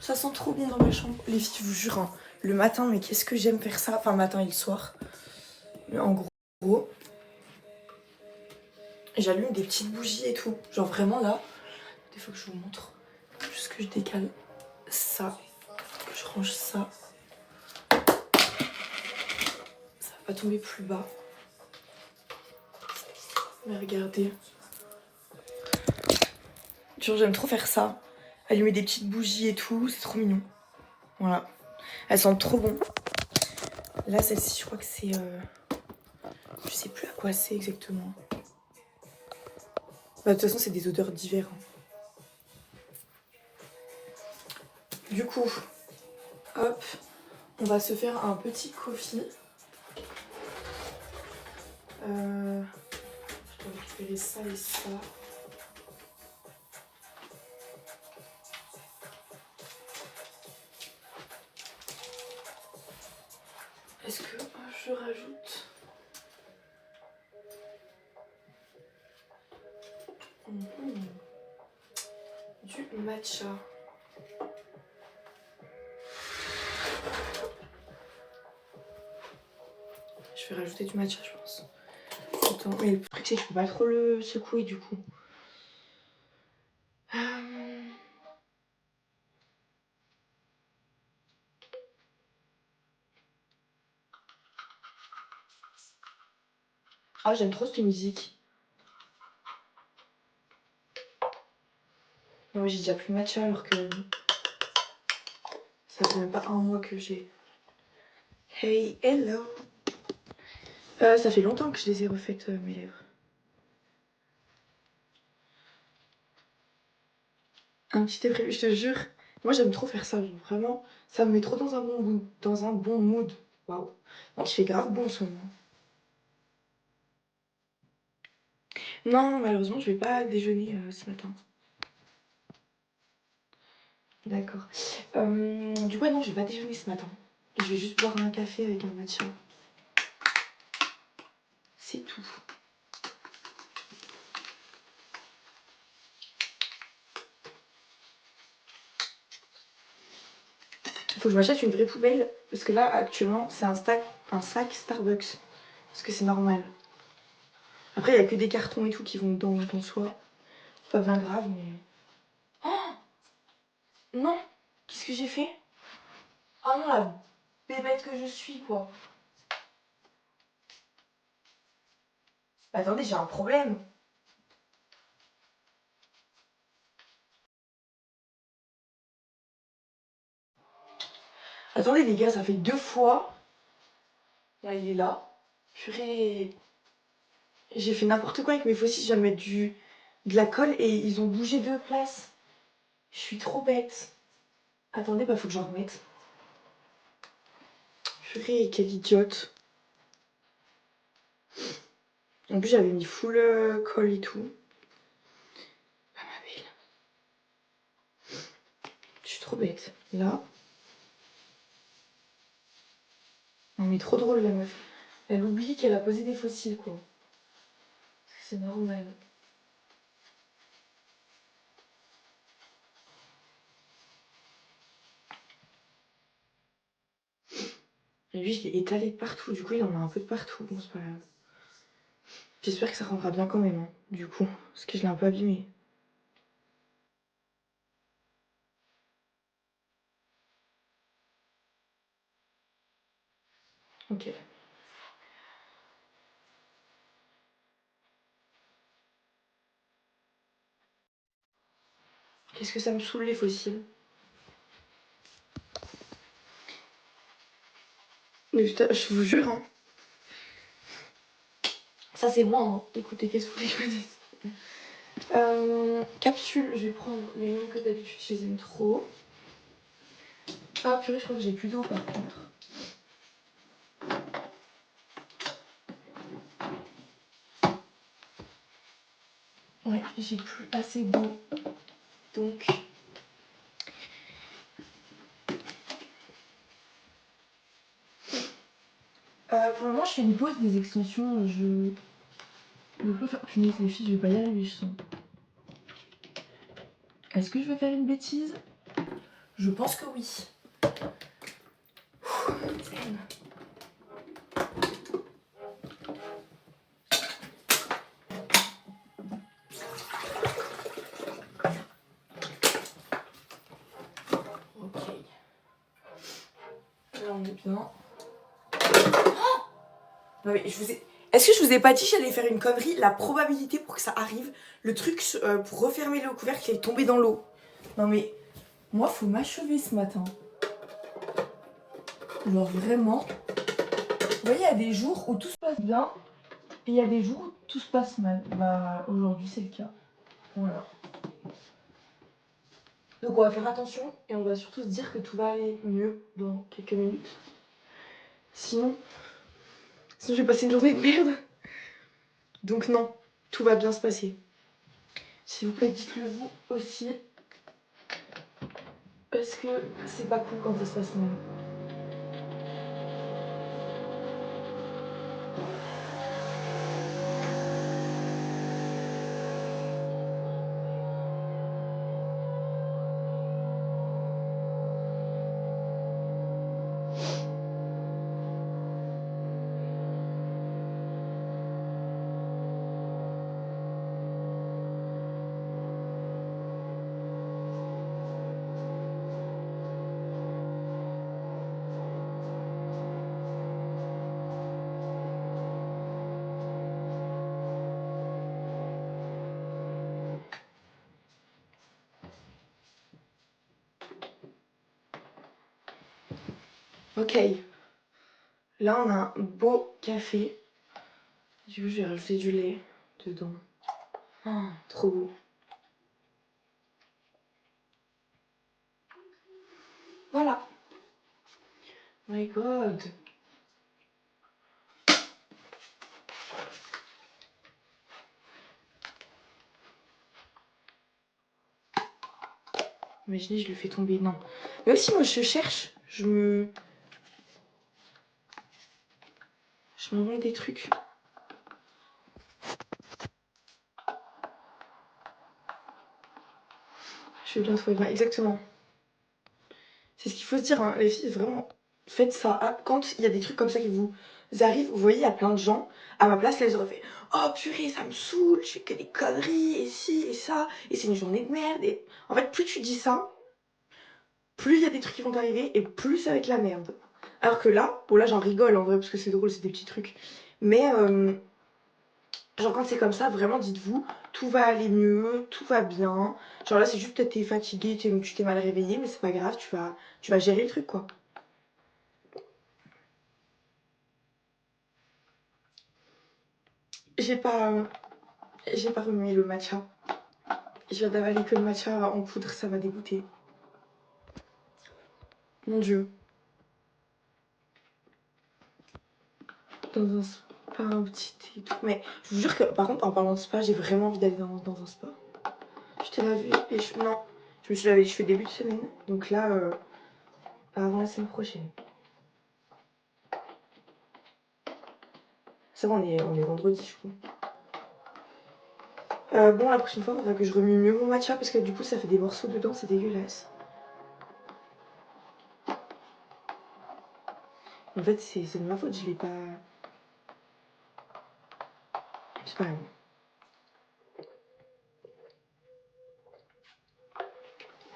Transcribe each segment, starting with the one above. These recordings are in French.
Ça sent trop bon dans ma chambre. Les filles, je vous jure, hein, le matin, mais qu'est-ce que j'aime faire ça. Enfin, le matin et le soir. Mais en gros, j'allume des petites bougies et tout. Genre vraiment là, il faut que je vous montre. Juste que je décale ça, que je range ça. Ça va pas tomber plus bas. Mais regardez. Genre j'aime trop faire ça. Allumer des petites bougies et tout, c'est trop mignon. Voilà. Elles sentent trop bon. Là, celle-ci, je crois que c'est... Je sais plus à quoi c'est exactement. Bah, de toute façon, c'est des odeurs d'hiver. Hein. Du coup, hop, on va se faire un petit coffee. Je dois récupérer ça et ça. Est-ce que je rajoute du matcha? Je vais rajouter du matcha, je pense. Attends, mais le truc c'est que je peux pas trop le secouer du coup. Ah, j'aime trop cette musique. Non, j'ai déjà plus de matcha alors que ça fait même pas un mois que j'ai. Hey, hello. Ça fait longtemps que je les ai refaites mes lèvres. Un petit thé prévu, je te jure. Moi j'aime trop faire ça, genre, vraiment. Ça me met trop dans un bon mood. Dans un bon mood. Waouh. Donc il fait grave bon en ce moment. Non, malheureusement, je vais pas déjeuner ce matin. D'accord. Du coup, non, je vais pas déjeuner ce matin. Je vais juste boire un café avec un matcha. C'est tout. Il faut que je m'achète une vraie poubelle. Parce que là, actuellement, c'est un sac Starbucks. Parce que c'est normal. Après, il n'y a que des cartons et tout qui vont dedans en soi. Pas bien grave, mais... Oh non! Qu'est-ce que j'ai fait? Oh non, la bébête que je suis, quoi. Attendez, j'ai un problème. Attendez, les gars, ça fait 2 fois. Là, il est là. Purée. J'ai fait n'importe quoi avec mes faucilles. Je viens de mettre de la colle et ils ont bougé de place. Je suis trop bête. Attendez, bah faut que j'en remette. Purée, quelle idiote. En plus, j'avais mis full colle et tout. Ah, ma belle. Je suis trop bête. Là. Non, mais trop drôle, la meuf. Elle oublie qu'elle a posé des fossiles, quoi. C'est normal. Et lui, je l'ai étalé de partout. Du coup, il en a un peu de partout. Bon, c'est pas grave. J'espère que ça rendra bien quand même, hein, du coup. Parce que je l'ai un peu abîmé. Ok. Qu'est-ce que ça me saoule, les fossiles. Mais putain, je vous jure, hein. Ça, c'est moi, hein. Écoutez, qu'est-ce que vous voulez que je vous dise? Capsule, je vais prendre les mêmes que d'habitude, je les aime trop. Ah, purée, je crois que j'ai plus d'eau, par contre. Ouais, j'ai plus assez d'eau. Donc... pour le moment, je fais une pause des extensions. Je peux faire... Punaise, les filles, je vais pas y arriver, je sens. Est-ce que je vais faire une bêtise? Je pense que oui. Ok. Là on est bien. Non mais je vous ai... Est-ce que je vous ai pas dit que j'allais faire une connerie? La probabilité pour que ça arrive, le truc pour refermer le couvercle est tombé dans l'eau. Non mais, moi faut m'achever ce matin. Genre vraiment. Vous voyez, il y a des jours où tout se passe bien et il y a des jours où tout se passe mal. Bah aujourd'hui c'est le cas. Voilà. Donc on va faire attention et on va surtout se dire que tout va aller mieux dans quelques minutes. Sinon je vais passer une journée de merde. Donc non, tout va bien se passer. S'il vous plaît, dites-le vous aussi. Parce que c'est pas cool quand ça se passe mal. Ok. Là, on a un beau café. Du coup, je vais rajouter du lait dedans. Oh, trop beau. Voilà. My God. Imaginez, je le fais tomber. Non. Mais aussi, moi, je cherche. Je me rends des trucs. Je vais bien trouver. Bah, exactement. C'est ce qu'il faut se dire, hein. Les filles, vraiment, faites ça. Ah, quand il y a des trucs comme ça qui vous arrivent, vous voyez, il y a plein de gens. À ma place, là, ils auraient fait oh purée, ça me saoule, je fais que des conneries, et ci, et ça, et c'est une journée de merde. Et... En fait, plus tu dis ça, plus il y a des trucs qui vont t'arriver, et plus ça va être la merde. Alors que là, bon, là, j'en rigole en vrai, parce que c'est drôle, c'est des petits trucs. Mais, genre, quand c'est comme ça, vraiment, dites-vous, tout va aller mieux, tout va bien. Genre là, c'est juste peut-être t'es fatigué, tu t'es mal réveillé, mais c'est pas grave, tu vas gérer le truc, quoi. J'ai pas, j'ai pas remué le matcha. Je viens d'avaler que le matcha en poudre, ça m'a dégoûté. Mon dieu. Dans un spa, un petit thé et tout. Mais je vous jure que, par contre, en parlant de spa, j'ai vraiment envie d'aller dans un spa. Je t'ai lavé les cheveux. Non, je me suis lavé les cheveux début de semaine. Donc là, avant la semaine prochaine. Ça va, on est vendredi, je crois. Bon, la prochaine fois, il faudra que je remue mieux mon matcha parce que du coup, ça fait des morceaux dedans, c'est dégueulasse. En fait, c'est de ma faute, je l'ai pas. C'est pas grave.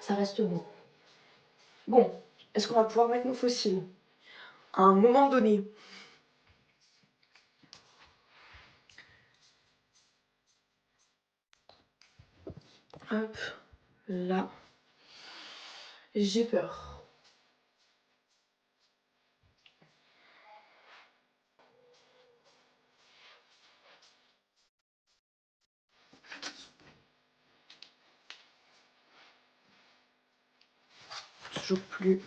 Ça reste bon. Bon, est-ce qu'on va pouvoir mettre nos fossiles à un moment donné? Hop, là. J'ai peur. Toujours plus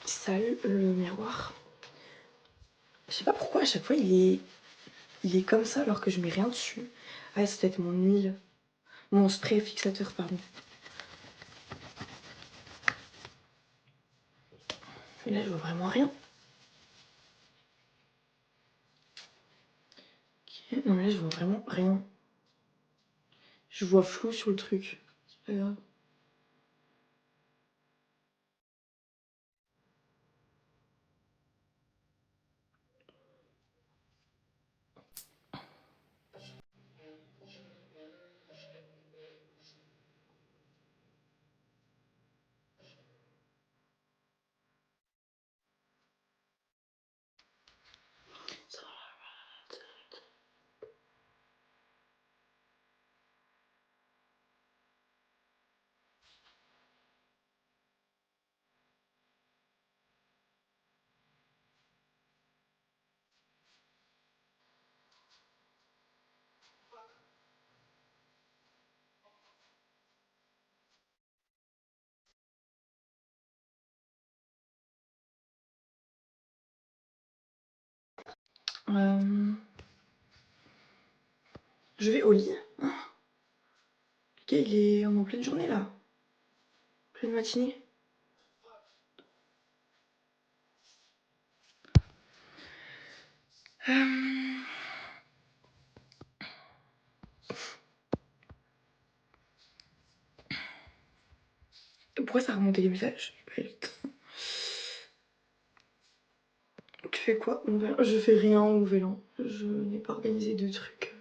sale le miroir. Je sais pas pourquoi à chaque fois il est comme ça alors que je mets rien dessus. Ah, c'est peut-être mon huile. Mon spray fixateur, pardon. Mais là, je vois vraiment rien. Ok, non, mais là, je vois vraiment rien. Je vois flou sur le truc. C'est pas grave. Je vais au lit. Oh. Le gars, il est en pleine journée là. Pleine matinée. Pourquoi ça a remonté les messages? Tu fais quoi? Je fais rien au nouvel an. Je n'ai pas organisé de trucs.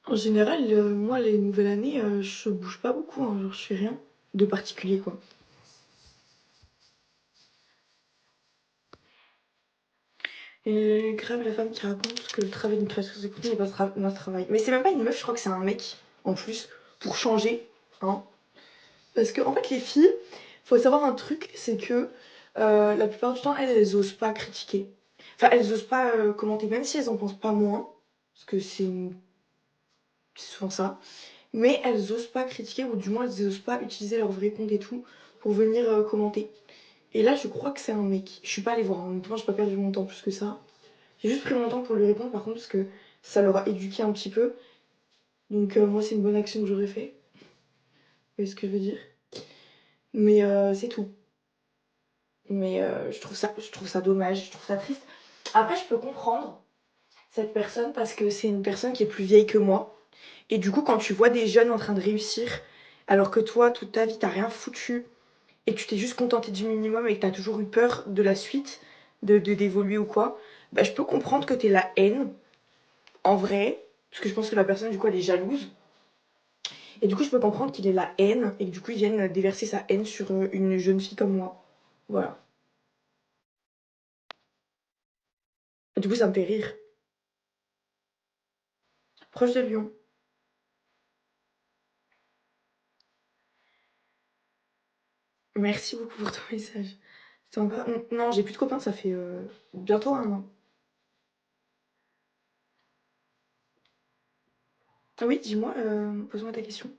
En général, moi, les nouvelles années, je bouge pas beaucoup. Hein, genre, je fais rien de particulier, quoi. Et grave la femme qui raconte que le travail d'une créatrice de contenu n'est pas notre travail. Mais c'est même pas une meuf, je crois que c'est un mec, en plus, pour changer. Hein. Parce que, en fait, les filles, faut savoir un truc, c'est que la plupart du temps, elles osent pas critiquer. Enfin, elles osent pas commenter, même si elles en pensent pas moins. Parce que c'est souvent ça. Mais elles osent pas critiquer, ou du moins elles osent pas utiliser leur vrai compte et tout pour venir commenter. Et là, je crois que c'est un mec. Je suis pas allée voir, honnêtement, j'ai pas perdu mon temps plus que ça. J'ai juste pris mon temps pour lui répondre, par contre, parce que ça l'aura éduqué un petit peu. Donc, moi, c'est une bonne action que j'aurais fait. Vous voyez ce que je veux dire? Mais c'est tout. Mais je trouve ça dommage, je trouve ça triste. Après, je peux comprendre cette personne parce que c'est une personne qui est plus vieille que moi. Et du coup, quand tu vois des jeunes en train de réussir, alors que toi, toute ta vie, t'as rien foutu, et tu t'es juste contenté du minimum et que t'as toujours eu peur de la suite, d'évoluer ou quoi, bah je peux comprendre que t'aies la haine, en vrai, parce que je pense que la personne, du coup, elle est jalouse. Et du coup, je peux comprendre qu'il ait la haine, et que du coup, il vienne déverser sa haine sur une jeune fille comme moi. Voilà. Et du coup, ça me fait rire. Proche de Lyon. Merci beaucoup pour ton message. C'est encore... Non, j'ai plus de copains, ça fait bientôt un an. Ah oui, dis-moi, pose-moi ta question.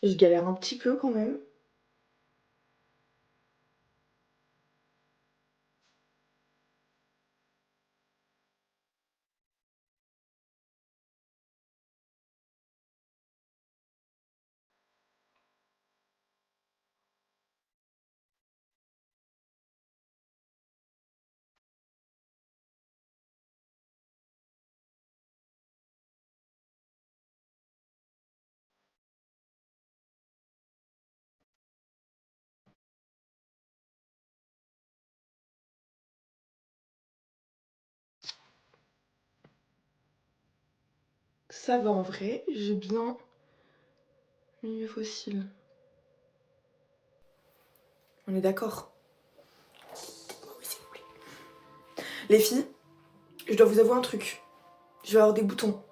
Je galère un petit peu quand même. Ça va en vrai, j'ai bien milieu fossile. On est d'accord? Oui, s'il vous plaît. Les filles, je dois vous avouer un truc. Je vais avoir des boutons.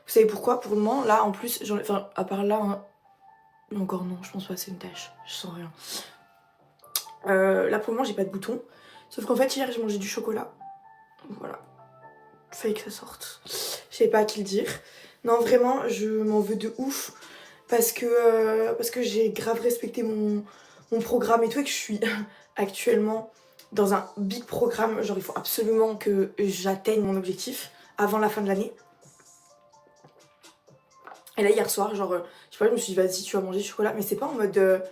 Vous savez pourquoi? Pour le moment, là, en plus, enfin, à part là, hein, encore non, je pense pas, c'est une tâche. Je sens rien. Là, pour le moment, j'ai pas de boutons. Sauf qu'en fait, hier, j'ai mangé du chocolat. Voilà. Fallait que ça sorte. Je sais pas à qui le dire. Non, vraiment, je m'en veux de ouf. Parce que j'ai grave respecté mon programme et tout. Et que je suis actuellement dans un big programme. Genre, il faut absolument que j'atteigne mon objectif avant la fin de l'année. Et là, hier soir, genre, je sais pas, je me suis dit, vas-y, tu vas manger du chocolat. Mais c'est pas en mode...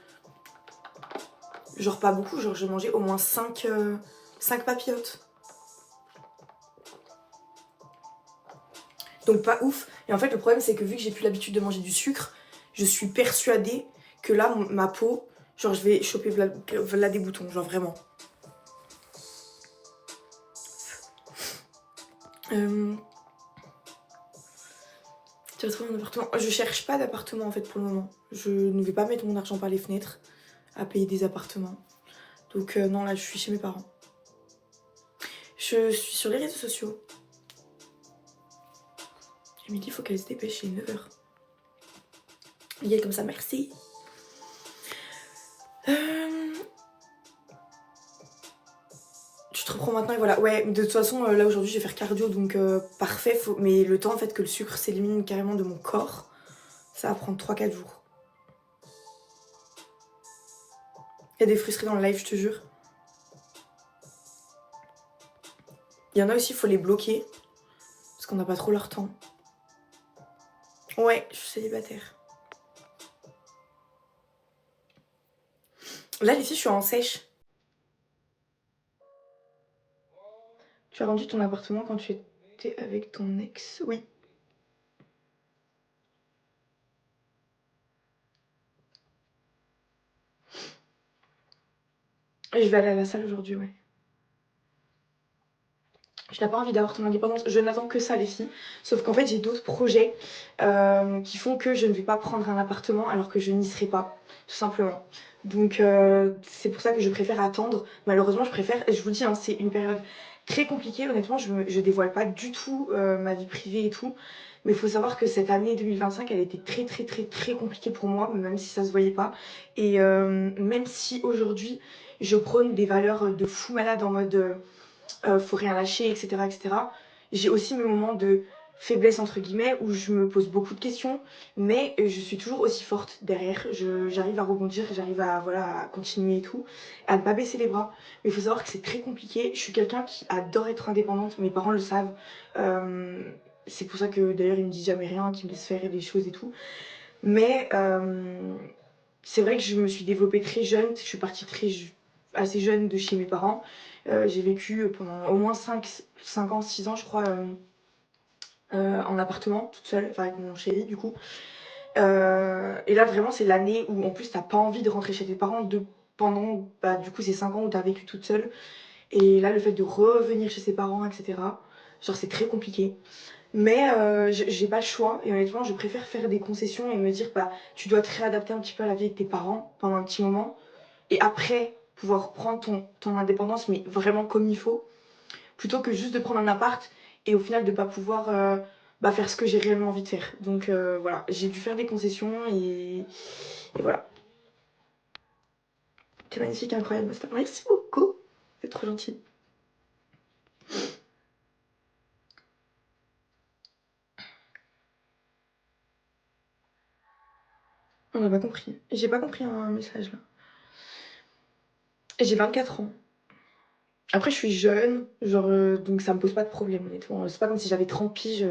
genre, pas beaucoup. Genre, j'ai mangé au moins 5 papillotes. Donc pas ouf. Et en fait, le problème, c'est que vu que j'ai plus l'habitude de manger du sucre, je suis persuadée que là, ma peau, genre, je vais choper là des boutons, genre vraiment. Tu vas trouver un appartement. Je cherche pas d'appartement en fait pour le moment. Je ne vais pas mettre mon argent par les fenêtres à payer des appartements. Donc non, là, je suis chez mes parents. Je suis sur les réseaux sociaux. Émilie, il faut qu'elle se dépêche, il est 9h. nickel comme ça, merci. Tu te reprends maintenant et voilà. Ouais, de toute façon, là aujourd'hui je vais faire cardio donc parfait. Mais le temps en fait que le sucre s'élimine carrément de mon corps, ça va prendre 3-4 jours. Il y a des frustrés dans le live, je te jure. Il y en a aussi, il faut les bloquer. Parce qu'on n'a pas trop leur temps. Ouais, je suis célibataire. Là, ici, je suis en sèche. Tu as rendu ton appartement quand tu étais avec ton ex? Oui. Et je vais aller à la salle aujourd'hui, ouais. Je n'ai pas envie d'avoir ton indépendance. Je n'attends que ça, les filles. Sauf qu'en fait, j'ai d'autres projets qui font que je ne vais pas prendre un appartement alors que je n'y serai pas, tout simplement. Donc, c'est pour ça que je préfère attendre. Malheureusement, je préfère. Je vous dis, hein, c'est une période très compliquée. Honnêtement, je dévoile pas du tout ma vie privée et tout. Mais il faut savoir que cette année 2025, elle était très, très, très, très compliquée pour moi, même si ça se voyait pas. Et même si aujourd'hui, je prône des valeurs de fou malade en mode. Faut rien lâcher, etc., etc. J'ai aussi mes moments de faiblesse, entre guillemets, où je me pose beaucoup de questions, mais je suis toujours aussi forte derrière. J'arrive à rebondir, j'arrive à, voilà, à continuer et tout, à ne pas baisser les bras. Mais il faut savoir que c'est très compliqué. Je suis quelqu'un qui adore être indépendante, mes parents le savent. C'est pour ça que d'ailleurs ils me disent jamais rien, qu'ils me laissent faire des choses et tout. Mais c'est vrai que je me suis développée très jeune, je suis partie assez jeune de chez mes parents. J'ai vécu pendant au moins 5 ans, 6 ans, je crois, en appartement, toute seule, enfin avec mon chéri, du coup. Et là, vraiment, c'est l'année où, en plus, t'as pas envie de rentrer chez tes parents pendant, bah, du coup, ces 5 ans où t'as vécu toute seule. Et là, le fait de revenir chez ses parents, etc., genre, c'est très compliqué. Mais j'ai pas le choix, et honnêtement, je préfère faire des concessions et me dire, bah, tu dois te réadapter un petit peu à la vie avec tes parents pendant un petit moment, et après, pouvoir prendre ton indépendance, mais vraiment comme il faut, plutôt que juste de prendre un appart et au final de pas pouvoir bah, faire ce que j'ai réellement envie de faire. Donc voilà, j'ai dû faire des concessions et voilà. T'es magnifique, incroyable, Basta. Merci beaucoup, c'est trop gentil. On n'a pas compris. J'ai pas compris un message là. Et j'ai 24 ans. Après, je suis jeune, genre, donc ça me pose pas de problème, honnêtement. C'est pas comme si j'avais 30 piges.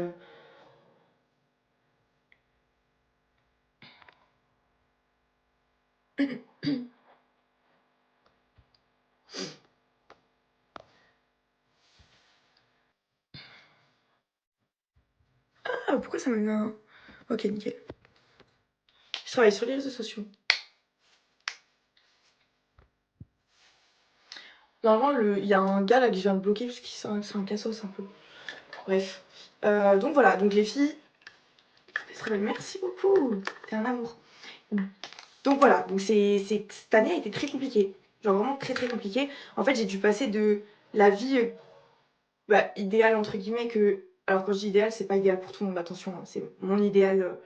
Ah, pourquoi ça me met un... Ok, nickel. Je travaille sur les réseaux sociaux. Normalement, il y a un gars là que je viens de bloquer parce que c'est un cassos un peu. Bref. Donc voilà, donc les filles. Merci beaucoup, t'es un amour. Donc voilà, donc cette année a été très compliquée. Genre vraiment très très compliquée. En fait, j'ai dû passer de la vie bah, idéale entre guillemets que. Alors quand je dis idéal, c'est pas idéal pour tout le monde, attention, hein, c'est mon idéal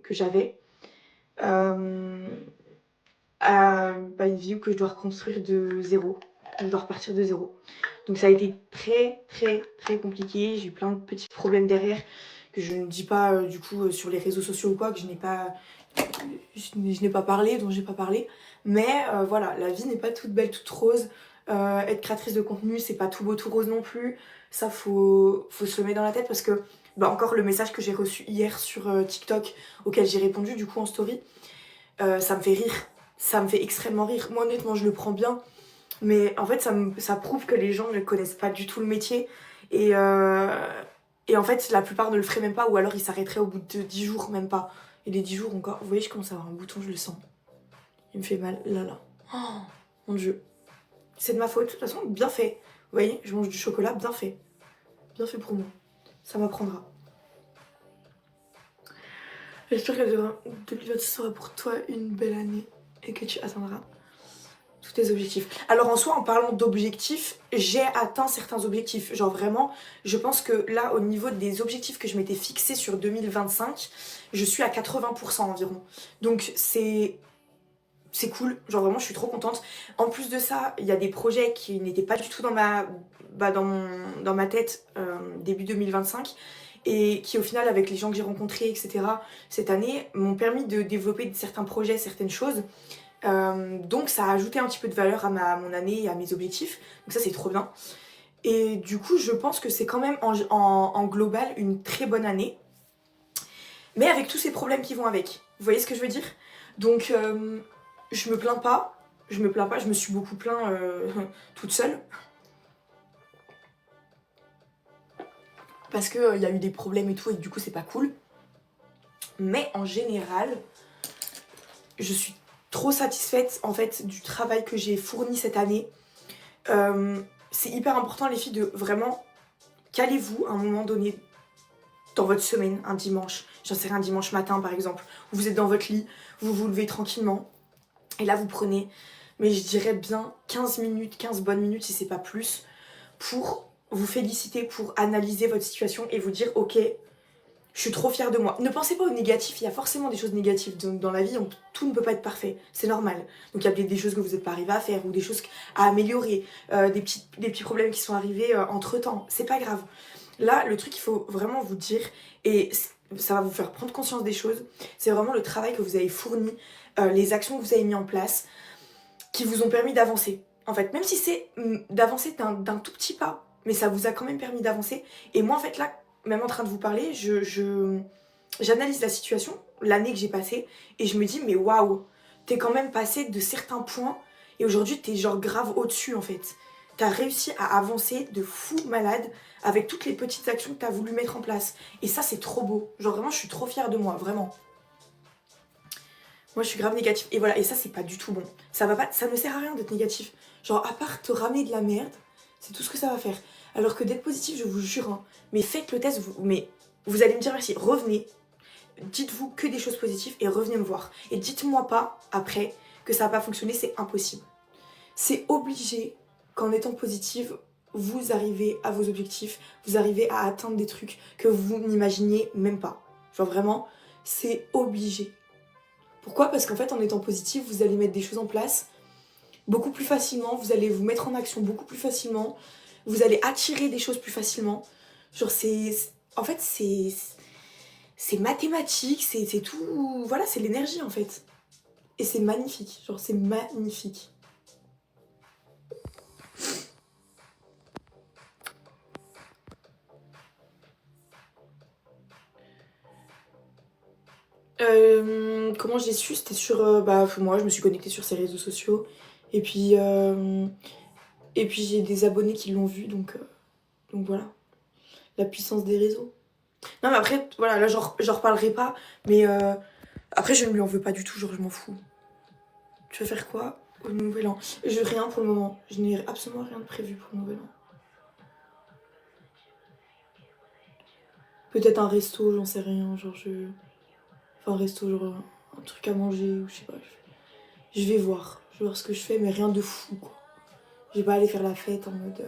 que j'avais. Euh, à bah, une vie que je dois reconstruire de zéro. Je dois repartir de zéro. Donc ça a été très très très compliqué. J'ai eu plein de petits problèmes derrière que je ne dis pas du coup sur les réseaux sociaux ou quoi, que je n'ai pas parlé, dont j'ai pas parlé. Mais voilà, la vie n'est pas toute belle, toute rose. Être créatrice de contenu, c'est pas tout beau, tout rose non plus. Ça, faut se le mettre dans la tête parce que, bah, encore le message que j'ai reçu hier sur TikTok, auquel j'ai répondu du coup en story, ça me fait rire. Ça me fait extrêmement rire. Moi, honnêtement, je le prends bien. Mais en fait, ça prouve que les gens ne connaissent pas du tout le métier. Et, et en fait, la plupart ne le feraient même pas, ou alors ils s'arrêteraient au bout de 10 jours, même pas. Et les 10 jours encore. Vous voyez, je commence à avoir un bouton, je le sens. Il me fait mal. Là, là. Oh, mon Dieu. C'est de ma faute. De toute façon, bien fait. Vous voyez, je mange du chocolat, bien fait. Bien fait pour moi. Ça m'apprendra. J'espère que 2026 sera pour toi une belle année et que tu atteindras tous tes objectifs. Alors en soi, en parlant d'objectifs, j'ai atteint certains objectifs. Genre vraiment, je pense que là, au niveau des objectifs que je m'étais fixés sur 2025, je suis à 80% environ. Donc c'est cool, genre vraiment je suis trop contente. En plus de ça, il y a des projets qui n'étaient pas du tout dans dans ma tête début 2025 et qui au final avec les gens que j'ai rencontrés etc. cette année m'ont permis de développer certains projets, certaines choses. Donc ça a ajouté un petit peu de valeur à mon année et à mes objectifs, donc ça c'est trop bien. Et du coup je pense que c'est quand même en global une très bonne année, mais avec tous ces problèmes qui vont avec. Vous voyez ce que je veux dire? Donc je me plains pas, je me suis beaucoup plaint toute seule. Parce qu'il y a eu des problèmes et tout et du coup c'est pas cool. Mais en général, je suis trop satisfaite en fait du travail que j'ai fourni cette année. C'est hyper important les filles de vraiment calez-vous à un moment donné dans votre semaine, un dimanche, j'en sais rien, un dimanche matin par exemple, où vous êtes dans votre lit, vous vous levez tranquillement et là vous prenez, mais je dirais bien 15 minutes, 15 bonnes minutes si c'est pas plus, pour vous féliciter, pour analyser votre situation et vous dire ok, je suis trop fière de moi. Ne pensez pas au négatif, il y a forcément des choses négatives dans la vie, tout ne peut pas être parfait, c'est normal. Donc il y a peut-être des choses que vous n'êtes pas arrivé à faire ou des choses à améliorer, des petits problèmes qui sont arrivés entre temps, c'est pas grave. Là, le truc qu'il faut vraiment vous dire, et ça va vous faire prendre conscience des choses, c'est vraiment le travail que vous avez fourni, les actions que vous avez mis en place, qui vous ont permis d'avancer. En fait, même si c'est d'avancer d'un tout petit pas, mais ça vous a quand même permis d'avancer. Et moi, en fait, là, même en train de vous parler, j'analyse la situation, l'année que j'ai passée, et je me dis, mais waouh, t'es quand même passé de certains points, et aujourd'hui, t'es genre grave au-dessus, en fait. T'as réussi à avancer de fou malade avec toutes les petites actions que t'as voulu mettre en place. Et ça, c'est trop beau. Genre vraiment, je suis trop fière de moi, vraiment. Moi, je suis grave négative. Et voilà, et ça, c'est pas du tout bon. Ça va pas, ça ne sert à rien d'être négatif. Genre, à part te ramener de la merde, c'est tout ce que ça va faire. Alors que d'être positif, je vous jure, hein, mais faites le test, mais vous allez me dire merci. Revenez, dites-vous que des choses positives et revenez me voir. Et dites-moi pas, après, que ça va pas fonctionner, c'est impossible. C'est obligé qu'en étant positive, vous arrivez à vos objectifs, vous arrivez à atteindre des trucs que vous n'imaginiez même pas. Genre vraiment, c'est obligé. Pourquoi? Parce qu'en fait, en étant positif, vous allez mettre des choses en place beaucoup plus facilement, vous allez vous mettre en action beaucoup plus facilement, vous allez attirer des choses plus facilement. Genre, en fait, c'est mathématique, c'est tout. Voilà, c'est l'énergie en fait. Et c'est magnifique. Genre, c'est magnifique. Comment j'ai su? C'était sur. Moi, je me suis connectée sur ces réseaux sociaux. Et puis j'ai des abonnés qui l'ont vu, donc voilà. La puissance des réseaux. Non, mais après, voilà, là, j'en reparlerai pas. Mais après, je ne lui en veux pas du tout, genre, je m'en fous. Tu veux faire quoi au nouvel an? Rien pour le moment. Je n'ai absolument rien de prévu pour le nouvel an. Peut-être un resto, j'en sais rien. Genre, Enfin, un resto, genre, un truc à manger, ou je sais pas. Je vais voir. Je vais voir ce que je fais, mais rien de fou, quoi. Je vais pas aller faire la fête en mode.